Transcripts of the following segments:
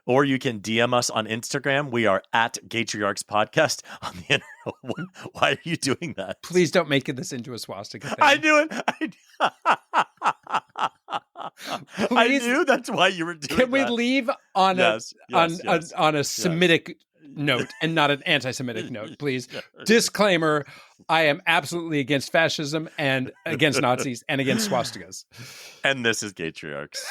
Or you can DM us on Instagram. We are at GaytriarchsPodcast on the internet. Why are you doing that? Please don't make this into a swastika thing. I knew it. I knew that's why you were doing Can we that. leave on a Semitic note and not an anti-Semitic note, please? Disclaimer, I am absolutely against fascism and against Nazis and against swastikas. And this is Gaytriarchs.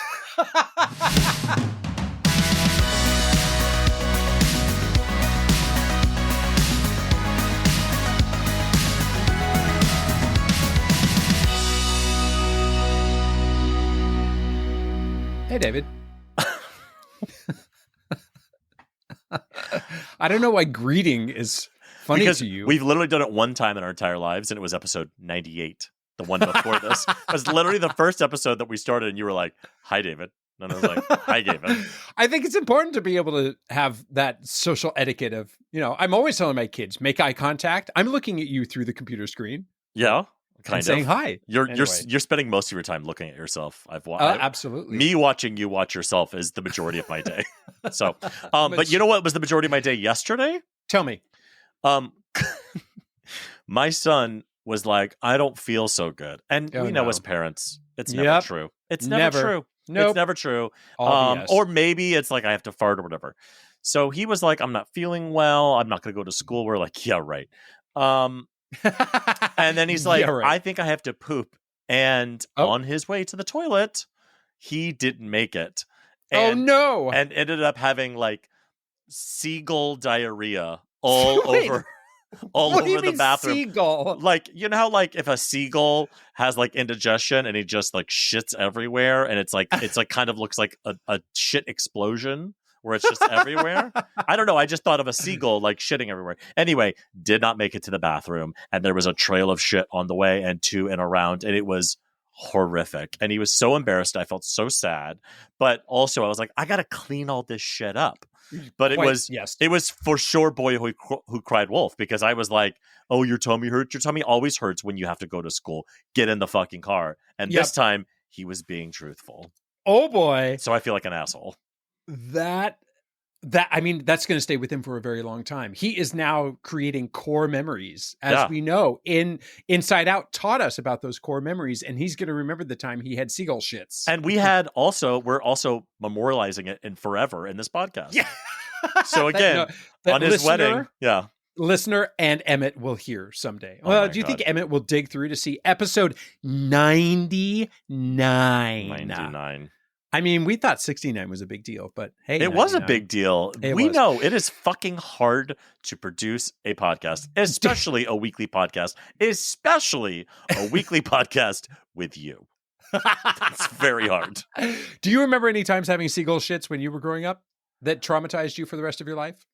Hey, David. I don't know why greeting is funny because to you. We've literally done it one time in our entire lives, and it was episode 98, the one before this. It was literally the first episode that we started, and you were like, "Hi, David." And I was like, "Hi, Gavin." I think it's important to be able to have that social etiquette of, I'm always telling my kids, make eye contact. I'm looking at you through the computer screen. Yeah. Kind of saying hi. You're spending most of your time looking at yourself. Absolutely. Me watching you watch yourself is the majority of my day. So, but you know what was the majority of my day yesterday? Tell me. My son was like, "I don't feel so good," and we know as parents, it's never true. It's never true. Nope. It's never true. Or maybe it's like I have to fart or whatever. So he was like, "I'm not feeling well. I'm not going to go to school." We're like, "Yeah, right." And then he's like, yeah, right. "I think I have to poop." And on his way to the toilet, he didn't make it. And, no. And ended up having like seagull diarrhea all over the bathroom. Seagull? Like, you know how like if a seagull has like indigestion and he just like shits everywhere and it's like kind of looks like a shit explosion where it's just everywhere. I don't know. I just thought of a seagull like shitting everywhere. Anyway, did not make it to the bathroom. And there was a trail of shit on the way and to and around. And it was horrific. And he was so embarrassed. I felt so sad. But also I was like, I got to clean all this shit up. But it was for sure boy who cried wolf, because I was like, "Oh, your tummy hurts? Your tummy always hurts when you have to go to school. Get in the fucking car." And this time he was being truthful. Oh boy. So I feel like an asshole. That I mean, that's going to stay with him for a very long time. He is now creating core memories, as we know. Inside Out taught us about those core memories, and he's going to remember the time he had seagull shits. And we're also memorializing it in forever in this podcast. Yeah. So again, on his wedding, listener and Emmett will hear someday. Well, do you think Emmett will dig through to see episode 99? 99. I mean, we thought 69 was a big deal, but hey. It was a big deal. We know it is fucking hard to produce a podcast, especially a weekly podcast, with you. It's very hard. Do you remember any times having seagull shits when you were growing up that traumatized you for the rest of your life?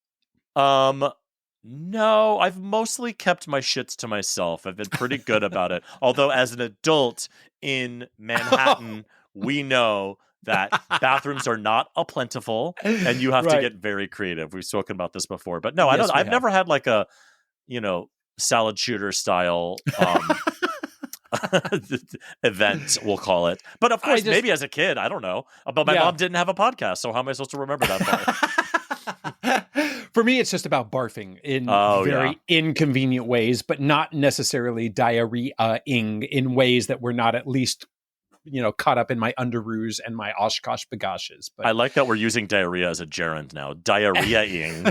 No, I've mostly kept my shits to myself. I've been pretty good about it. Although as an adult in Manhattan, we know that bathrooms are not plentiful and you have to get very creative. We've spoken about this before, but no, I've never had like a, salad shooter style, event, we'll call it. But of course, maybe as a kid, I don't know. But my mom didn't have a podcast, so how am I supposed to remember that part? For me, it's just about barfing in very inconvenient ways, but not necessarily diarrhea-ing in ways that were not at least caught up in my underoos and my Oshkosh bagashes. But I like that we're using diarrhea as a gerund now. Diarrhea-ing.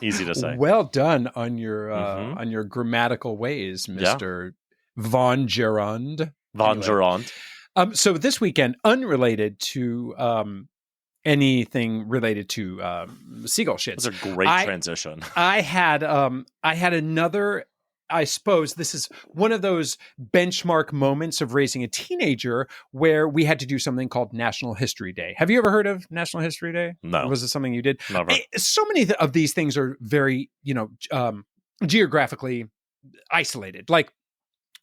Easy to say. Well done on your grammatical ways, Mr. Von Gerund. Von Gerund. So this weekend, unrelated to anything related to seagull shits. That's a great transition. I had another. I suppose this is one of those benchmark moments of raising a teenager where we had to do something called National History Day. Have you ever heard of National History Day? No. Was it something you did? Never. So many of these things are very, geographically isolated. Like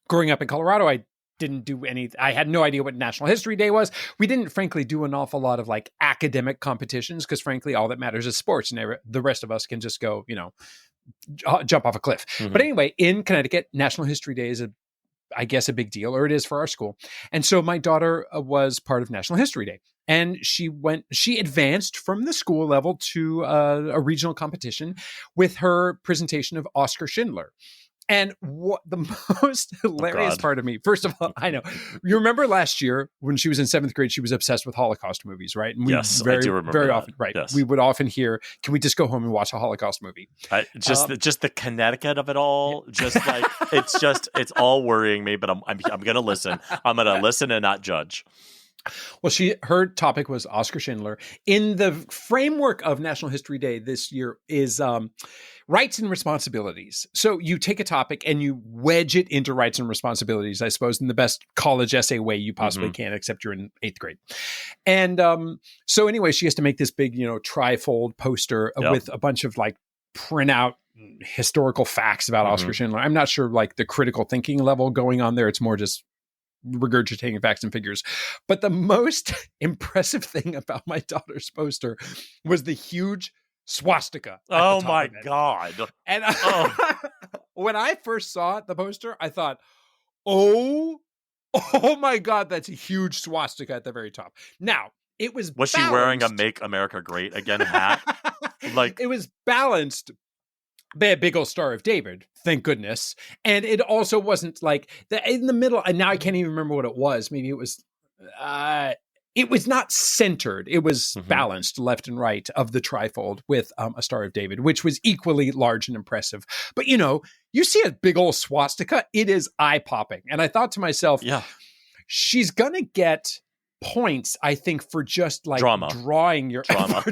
growing up in Colorado, I didn't do any. I had no idea what National History Day was. We didn't, frankly, do an awful lot of like academic competitions because, frankly, all that matters is sports, and the rest of us can just go, jump off a cliff. Mm-hmm. But anyway, in Connecticut, National History Day is a I guess, a big deal, or it is for our school. And so my daughter was part of National History Day. And she advanced from the school level to a regional competition with her presentation of Oskar Schindler. And what the most hilarious part of me, first of all, I know, you remember last year when she was in 7th grade, she was obsessed with Holocaust movies, right? And we yes, I do remember very that. often, right? Yes. We would often hear, "Can we just go home and watch a Holocaust movie?" Just the Connecticut of it all, just like it's all worrying me. But I'm gonna listen. I'm gonna listen and not judge. Well, her topic was Oskar Schindler. In the framework of National History Day this year is rights and responsibilities. So you take a topic and you wedge it into rights and responsibilities, I suppose, in the best college essay way you possibly can, except you're in 8th grade. And so anyway, she has to make this big, trifold poster with a bunch of like printout historical facts about Oskar Schindler. I'm not sure like the critical thinking level going on there. It's more just regurgitating facts and figures. But the most impressive thing about my daughter's poster was the huge swastika. Oh my God. And when I first saw the poster, I thought, oh my God, that's a huge swastika at the very top. Now, it was she wearing a Make America Great Again hat? Like, it was balanced by a big old Star of David, thank goodness. And it also wasn't like in the middle. And now I can't even remember what it was. Maybe it was not centered. It was balanced left and right of the trifold with a Star of David, which was equally large and impressive. But you see a big old swastika, it is eye popping. And I thought to myself, she's going to get points, I think, for just like drawing your drama.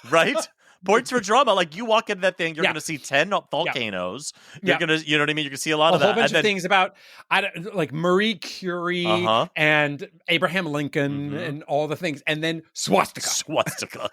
Right? Points for drama. Like you walk into that thing, you're going to see 10 volcanoes. You're going to, you know what I mean? You're going to see a lot of that. A whole bunch of things about like Marie Curie and Abraham Lincoln and all the things. And then swastika.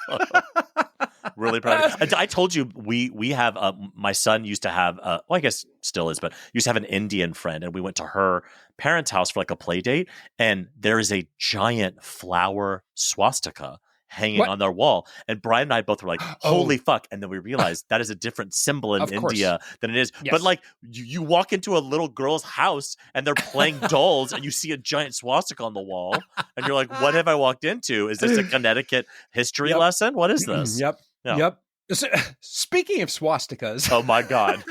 Really proud of it. I told you we have my son used to have I guess still is, but used to have an Indian friend, and we went to her parents' house for like a play date, and there is a giant flower swastika hanging on their wall. And Brian and I both were like, holy fuck. And then we realized that is a different symbol in India than it is. Yes. But like you walk into a little girl's house and they're playing dolls and you see a giant swastika on the wall. And you're like, what have I walked into? Is this a Connecticut history lesson? What is this? Yep. So, speaking of swastikas. Oh my God.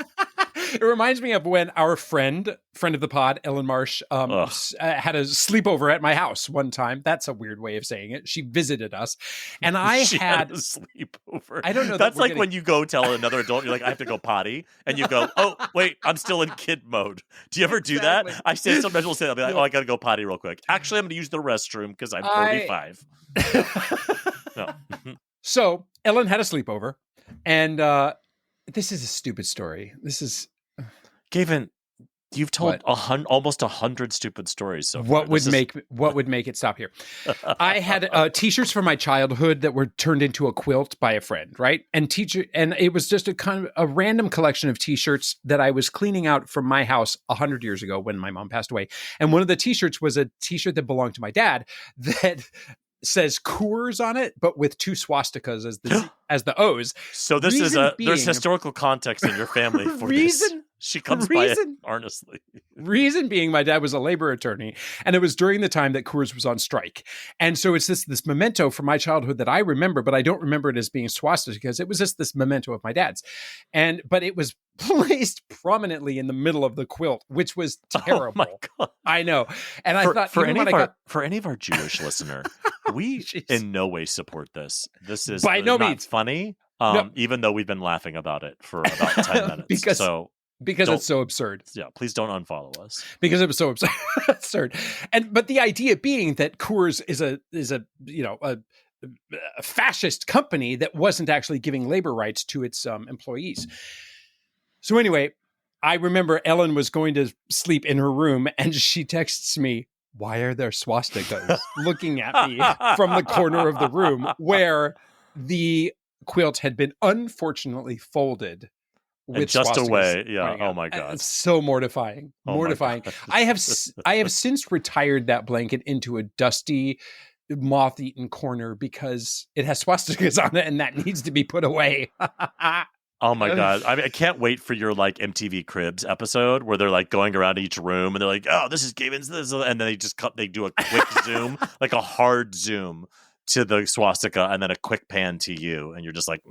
It reminds me of when our friend of the pod, Ellen Marsh, had a sleepover at my house one time. That's a weird way of saying it. She visited us, and she had a sleepover. I don't know. That's like when you go tell another adult, you're like, I have to go potty, and you go, oh wait, I'm still in kid mode. Do you ever do that? I say sometimes we'll say, I'll be like, oh, I got to go potty real quick. Actually, I'm going to use the restroom because I'm 45. No. So Ellen had a sleepover, and this is a stupid story. This is. Gavin, you've told almost 100 stupid stories so far. What would make it stop here? I had T-shirts from my childhood that were turned into a quilt by a friend, right? And it was just a kind of a random collection of T-shirts that I was cleaning out from my house 100 years ago when my mom passed away. And one of the T-shirts was a T-shirt that belonged to my dad that says Coors on it, but with two swastikas as the O's. So this there's historical context in your family for this. She comes by it earnestly. Reason being, my dad was a labor attorney, and it was during the time that Coors was on strike. And so it's this memento from my childhood that I remember, but I don't remember it as being swastika because it was just this memento of my dad's. But it was placed prominently in the middle of the quilt, which was terrible. Oh my God. I know. And I thought, for any of our Jewish listener, we in no way support this. This is by no means funny, even though we've been laughing about it for about 10 minutes. Because it's so absurd. Yeah, please don't unfollow us. Because it was so absurd. But the idea being that Coors is a fascist company that wasn't actually giving labor rights to its employees. So anyway, I remember Ellen was going to sleep in her room and she texts me, "Why are there swastikas?" looking at me from the corner of the room where the quilt had been unfortunately folded. With just away, yeah. Oh my God, it's so mortifying. Mortifying. I have since retired that blanket into a dusty, moth-eaten corner because it has swastikas on it, and that needs to be put away. Oh my God. I mean, I can't wait for your like MTV Cribs episode where they're like going around each room and they're like, oh, this is Gavin's this. And then they do a quick zoom, like a hard zoom to the swastika and then a quick pan to you. And you're just like,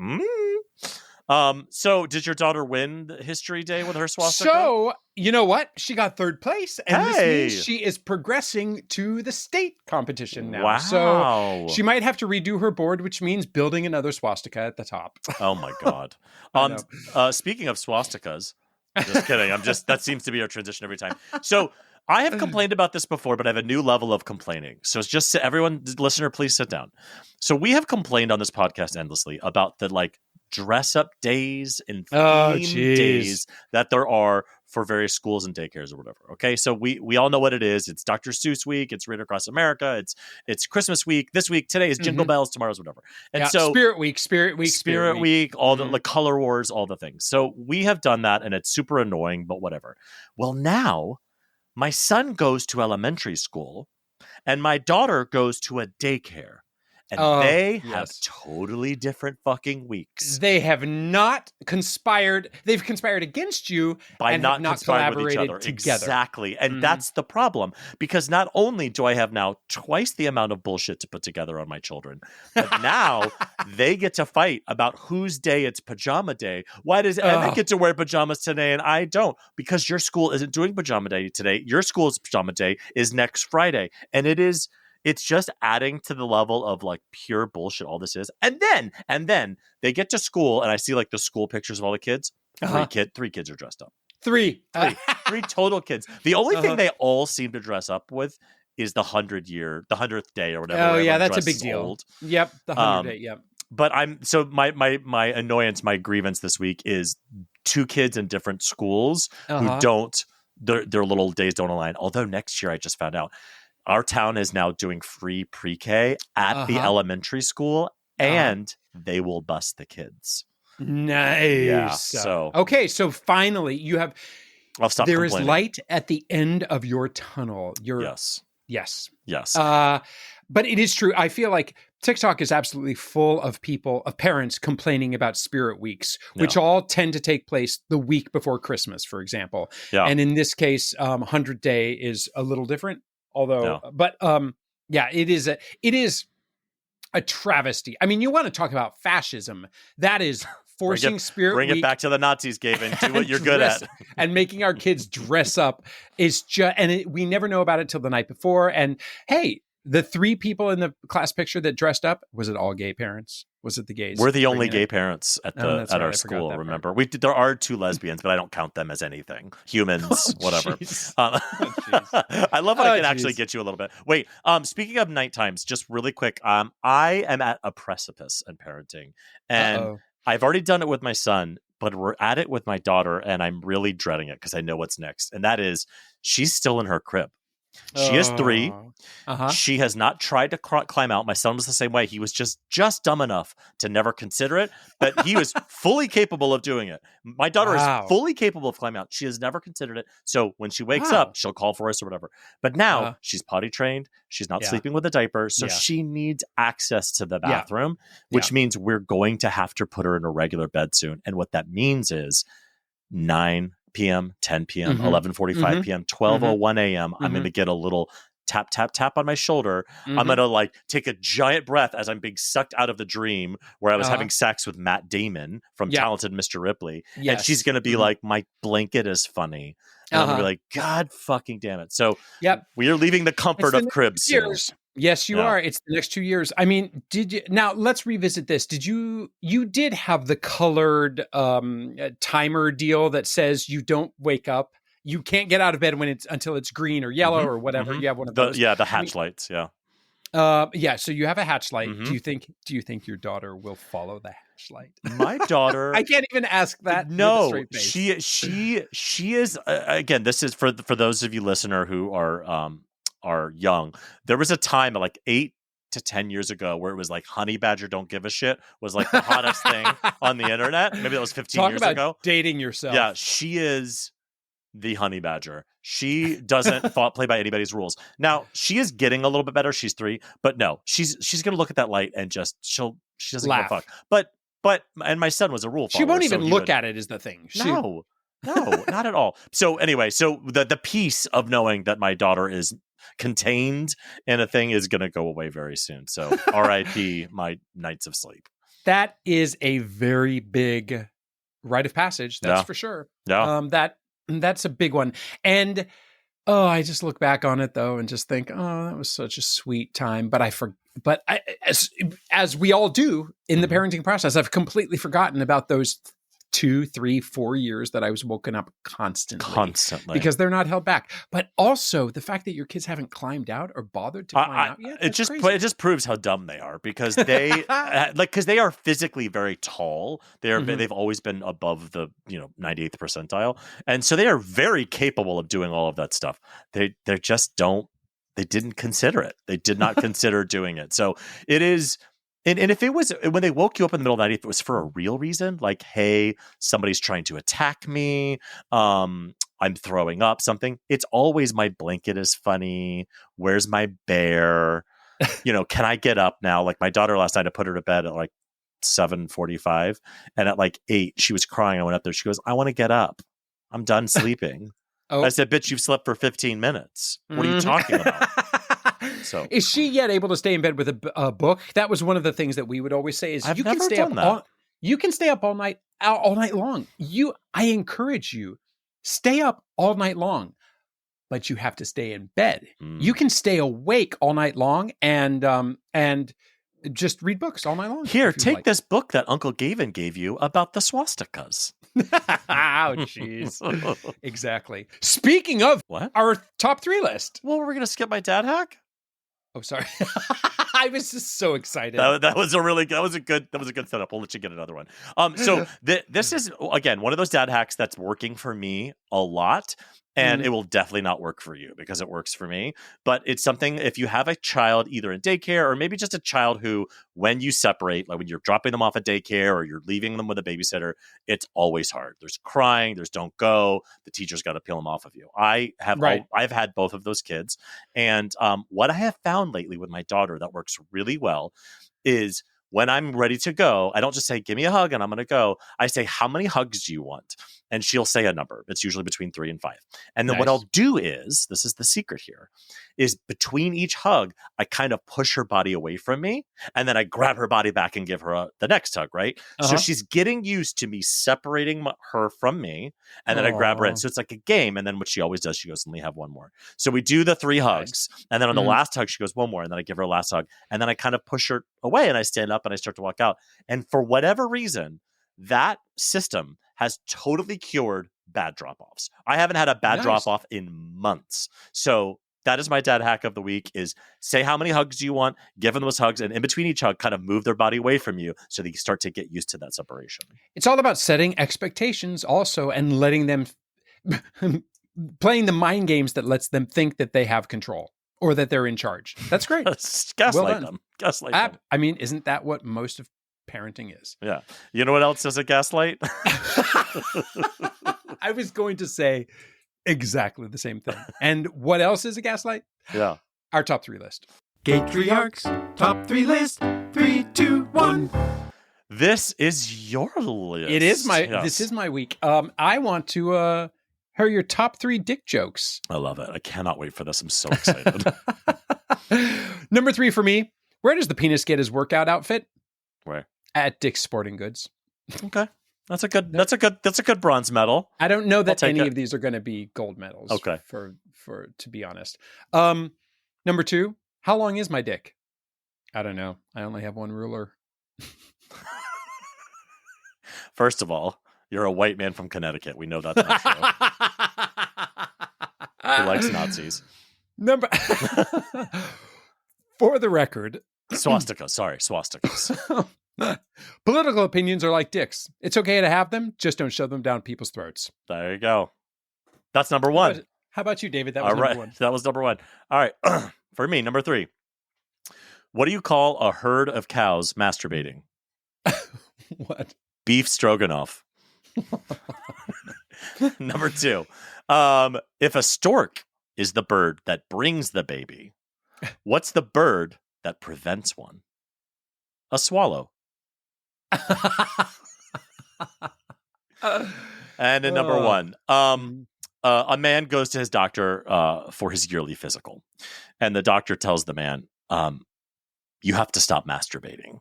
So did your daughter win the History Day with her swastika? So, you know what? She got third place. And this means she is progressing to the state competition now. Wow. So she might have to redo her board, which means building another swastika at the top. Oh my God. Speaking of swastikas, just kidding. That seems to be our transition every time. So I have complained about this before, but I have a new level of complaining. So it's just everyone, listener, please sit down. So we have complained on this podcast endlessly about the like dress up days and theme days that there are for various schools and daycares or whatever. Okay. So we all know what it is. It's Dr. Seuss week. It's Read Across America. It's Christmas week. This week, today is Jingle Bells. Tomorrow's whatever. And so Spirit week, all the color wars, all the things. So we have done that and it's super annoying, but whatever. Well, now my son goes to elementary school and my daughter goes to a daycare. And they have totally different fucking weeks. They have not conspired. They've conspired against you by not collaborated with each other. Together. Exactly. And that's the problem. Because not only do I have now twice the amount of bullshit to put together on my children, but now they get to fight about whose day it's pajama day. Why does Emmett get to wear pajamas today and I don't? Because your school isn't doing pajama day today. Your school's pajama day is next Friday. And it's just adding to the level of like pure bullshit all this is. And then they get to school and I see like the school pictures of all the kids. Three kids are dressed up. Three total kids. The only thing they all seem to dress up with is the 100th day or whatever. Oh yeah, that's a big deal. Old. Yep, the 100th day, yep. But my annoyance, my grievance this week is two kids in different schools who don't, their little days don't align. Although next year I just found out our town is now doing free pre-K at the elementary school, and they will bus the kids. Nice. Yeah, so finally you have. I'll stop. There is light at the end of your tunnel. Yes. But it is true. I feel like TikTok is absolutely full of parents complaining about spirit weeks, which all tend to take place the week before Christmas, for example. Yeah. And in this case, 100 Day is a little different. Although, it is a travesty. I mean, you want to talk about fascism? That is forcing Spirit Week. Bring it back to the Nazis, Gavin. Do what you're good at. And making our kids dress up is just, we never know about it till the night before. And hey, the three people in the class picture that dressed up, was it all gay parents? Was it the gays? We're the only gay parents at our school. Remember, there are two lesbians, but I don't count them as anything. Humans, whatever. I love how I can actually get you a little bit. Wait, speaking of night times, just really quick. I am at a precipice in parenting, and I've already done it with my son, but we're at it with my daughter, and I'm really dreading it because I know what's next, and that is she's still in her crib. She is 3. She has not tried to climb out. My son was the same way. He was just dumb enough to never consider it, but he was fully capable of doing it. My daughter is fully capable of climbing out. She has never considered it. So when she wakes up, she'll call for us or whatever. But now she's potty trained. She's not sleeping with a diaper. So she needs access to the bathroom, which means we're going to have to put her in a regular bed soon. And what that means is 9 p.m., 10 p.m., 11:45 p.m., 12:01 a.m. I'm going to get a little tap, tap, tap on my shoulder. I'm going to like take a giant breath as I'm being sucked out of the dream where I was having sex with Matt Damon from Talented Mr. Ripley. And she's going to be like, my blanket is funny. And I'm going to be like, God fucking damn it. So we are leaving the comfort of cribs soon. Yes, you are. It's the next 2 years. I mean, now let's revisit this. You did have the colored timer deal that says you don't wake up. You can't get out of bed until it's green or yellow or whatever. You have one of those. The hatch lights. Yeah. So you have a hatch light. Do you think your daughter will follow the hatch light? My daughter, I can't even ask that. No, she is again, this is for those of you listener who are young. There was a time like 8 to 10 years ago where it was like honey badger don't give a shit was like the hottest thing on the internet. Maybe that was 15 years ago. Dating yourself. Yeah, she is the honey badger. She doesn't play by anybody's rules. Now, she is getting a little bit better. She's 3, but no, she's going to look at that light and just she doesn't give a fuck. But and my son was a rule follower. She won't even look at it is the thing. No, not at all. So anyway, so the peace of knowing that my daughter is contained in a thing is going to go away very soon. So RIP my nights of sleep. That is a very big rite of passage. That's for sure. Yeah. That's a big one. And I just look back on it though and just think, oh, that was such a sweet time. But as we all do in the parenting process, I've completely forgotten about those 2, 3, 4 years that I was woken up constantly because they're not held back. But also the fact that your kids haven't climbed out or bothered to climb out yet. It just proves how dumb they are because they because they are physically very tall. They've always been above the 98th percentile, and so they are very capable of doing all of that stuff. They just don't. They didn't consider it. They did not consider doing it. So it is. And if it was when they woke you up in the middle of the night, if it was for a real reason, like, hey, somebody's trying to attack me, I'm throwing up, something, it's always my blanket is funny. Where's my bear? Can I get up now? Like my daughter last night, I put her to bed at like 7:45, and at like 8, she was crying. I went up there. She goes, I want to get up. I'm done sleeping. I said, bitch, you've slept for 15 minutes. What are you talking about? So, is she yet able to stay in bed with a book? That was one of the things that we would always say is you can stay up all night long. I encourage you, stay up all night long, but you have to stay in bed. You can stay awake all night long and just read books all night long. Here, take this book that Uncle Gavin gave you about the swastikas. Oh, jeez. Exactly. Speaking of our top 3 list. Well, we're going to skip my dad hack? Oh, sorry. I was just so excited. That was a good setup. We'll let you get another one. So this is again one of those dad hacks that's working for me a lot, and it will definitely not work for you because it works for me. But it's something if you have a child either in daycare or maybe just a child who, when you separate, like when you're dropping them off at daycare or you're leaving them with a babysitter, it's always hard. There's crying. There's don't go. The teacher's got to peel them off of you. I've had both of those kids, and what I have found lately with my daughter that works really well is when I'm ready to go, I don't just say, give me a hug and I'm going to go. I say, how many hugs do you want? And she'll say a number. It's usually between 3 and 5. And then what I'll do is, this is the secret here, is between each hug, I kind of push her body away from me. And then I grab her body back and give her the next hug, right? So she's getting used to me separating her from me. And then I grab her in. So it's like a game. And then what she always does, she goes, let me have one more. So we do the 3 hugs. And then on the last hug, she goes, one more. And then I give her a last hug. And then I kind of push her away and I stand up and I start to walk out. And for whatever reason, that system has totally cured bad drop-offs. I haven't had a bad drop-off in months. So that is my dad hack of the week is say how many hugs do you want, give them those hugs, and in between each hug, kind of move their body away from you so that you start to get used to that separation. It's all about setting expectations also and letting them playing the mind games that lets them think that they have control or that they're in charge. That's great. Gaslight them. I mean, isn't that what most of parenting is? Yeah. You know what else is a gaslight? I was going to say exactly the same thing. And what else is a gaslight? Yeah. Our top 3 list. Gaytriarchs top 3 list. 3, 2, 1. This is your list. It is This is my week. I want to hear your top 3 dick jokes. I love it. I cannot wait for this. I'm so excited. Number 3 for me. Where does the penis get his workout outfit? Where? At Dick's Sporting Goods. Okay. That's a good bronze medal. I don't know that any of these are going to be gold medals. Okay. For to be honest. Number 2, how long is my dick? I don't know. I only have one ruler. First of all, you're a white man from Connecticut. We know that's not true. He likes Nazis. For the record, swastikas. Sorry, swastikas. Political opinions are like dicks. It's okay to have them, just don't shove them down people's throats. There you go. That's number 1. How about you, David? That was number 1. That was number 1. All right. For me, number 3. What do you call a herd of cows masturbating? What? Beef stroganoff. Number 2. If a stork is the bird that brings the baby, what's the bird that prevents one? A swallow. And in number one, a man goes to his doctor for his yearly physical. And the doctor tells the man, you have to stop masturbating.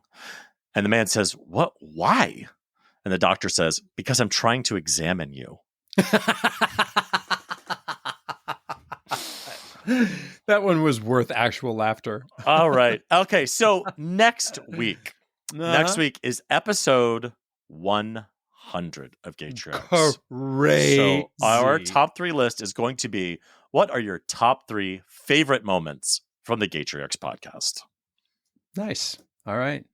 And the man says, what? Why? And the doctor says, because I'm trying to examine you. That one was worth actual laughter. All right. Okay. So next week is episode 100 of Gaytriarchs. Crazy. So our top 3 list is going to be, what are your top 3 favorite moments from the Gaytriarchs podcast? Nice. All right.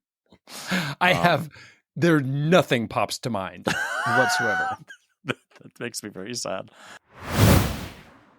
Nothing pops to mind whatsoever. That makes me very sad.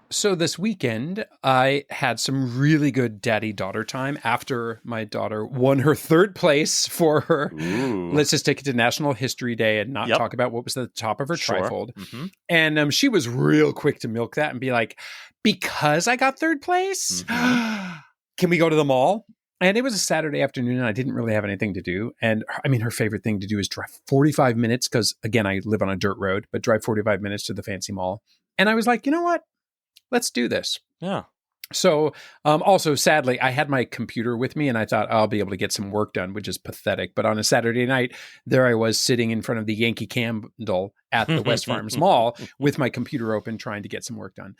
So this weekend, I had some really good daddy-daughter time after my daughter won her 3rd place for her. Ooh. Let's just take it to National History Day and not talk about what was at the top of her trifold. Mm-hmm. And she was real quick to milk that and be like, because I got 3rd place, can we go to the mall? And it was a Saturday afternoon and I didn't really have anything to do. And I mean, her favorite thing to do is drive 45 minutes because, again, I live on a dirt road, but drive 45 minutes to the fancy mall. And I was like, you know what? Let's do this. Yeah. So also, sadly, I had my computer with me and I thought I'll be able to get some work done, which is pathetic. But on a Saturday night, there I was sitting in front of the Yankee Candle at the West Farms Mall with my computer open trying to get some work done.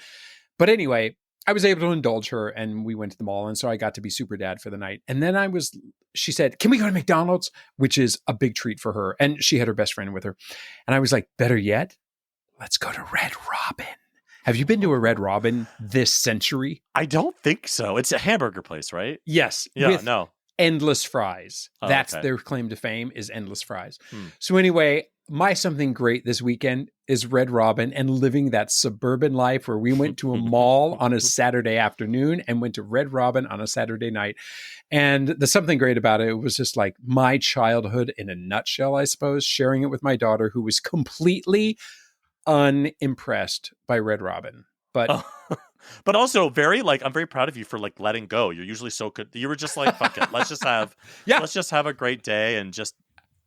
But anyway, I was able to indulge her and we went to the mall. And so I got to be super dad for the night. And then she said, can we go to McDonald's? Which is a big treat for her. And she had her best friend with her. And I was like, better yet, let's go to Red Robin. Have you been to a Red Robin this century? I don't think so. It's a hamburger place, right? Yes. Yeah, no. Endless fries. Oh, That's okay. their claim to fame is endless fries. So anyway, my something great this weekend is Red Robin and living that suburban life where we went to a mall on a Saturday afternoon and went to Red Robin on a Saturday night. And the something great about it was just like my childhood in a nutshell, I suppose, sharing it with my daughter who was completely unimpressed by Red Robin, but also very I'm very proud of you for letting go. You're usually so good. You were just like, fuck it, let's just have a great day and just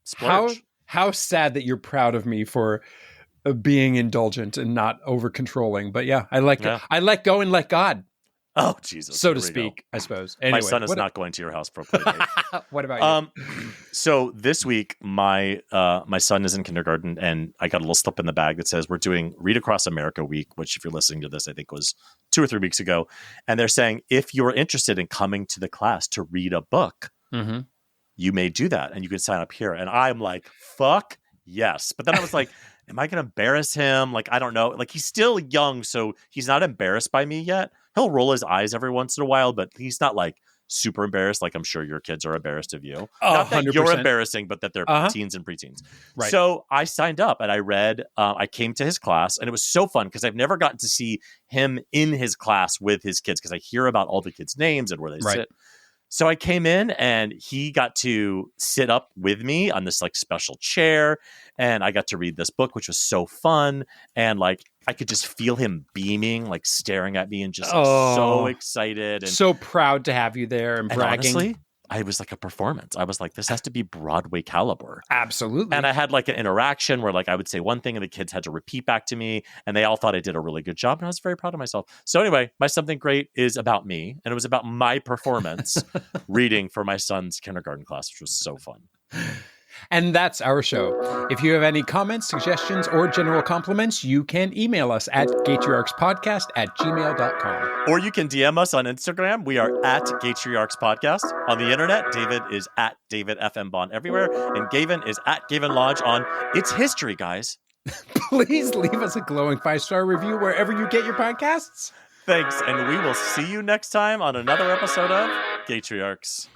splurge. How sad that you're proud of me for being indulgent and not over controlling. But yeah, I let go and let God. Oh, Jesus. So to speak, I suppose. Anyway, my son is not going to your house for a play date. What about you? So this week, my son is in kindergarten, and I got a little slip in the bag that says we're doing Read Across America Week, which if you're listening to this, I think was 2 or 3 weeks ago. And they're saying, if you're interested in coming to the class to read a book, you may do that. And you can sign up here. And I'm like, fuck yes. But then I was like, am I going to embarrass him? I don't know. He's still young, so he's not embarrassed by me yet. He'll roll his eyes every once in a while, but he's not super embarrassed. I'm sure your kids are embarrassed of you. Not that 100%. You're embarrassing, but that they're teens and preteens. Right. So I signed up and I read, I came to his class and it was so fun because I've never gotten to see him in his class with his kids because I hear about all the kids' names and where they sit. So I came in and he got to sit up with me on this special chair and I got to read this book, which was so fun. And I could just feel him beaming, staring at me and just so excited. And so proud to have you there and bragging. Honestly, I was a performance. I was like, this has to be Broadway caliber. Absolutely. And I had an interaction where I would say one thing and the kids had to repeat back to me and they all thought I did a really good job. And I was very proud of myself. So anyway, my something great is about me. And it was about my performance reading for my son's kindergarten class, which was so fun. And that's our show. If you have any comments, suggestions, or general compliments, you can email us at GaytriarchsPodcast@gmail.com. Or you can DM us on Instagram. We are at GaytriarchsPodcast. On the internet, David is at David FM Bond everywhere. And Gavin is at Gavin Lodge on It's History, guys. Please leave us a glowing 5-star review wherever you get your podcasts. Thanks. And we will see you next time on another episode of Gaytriarchs.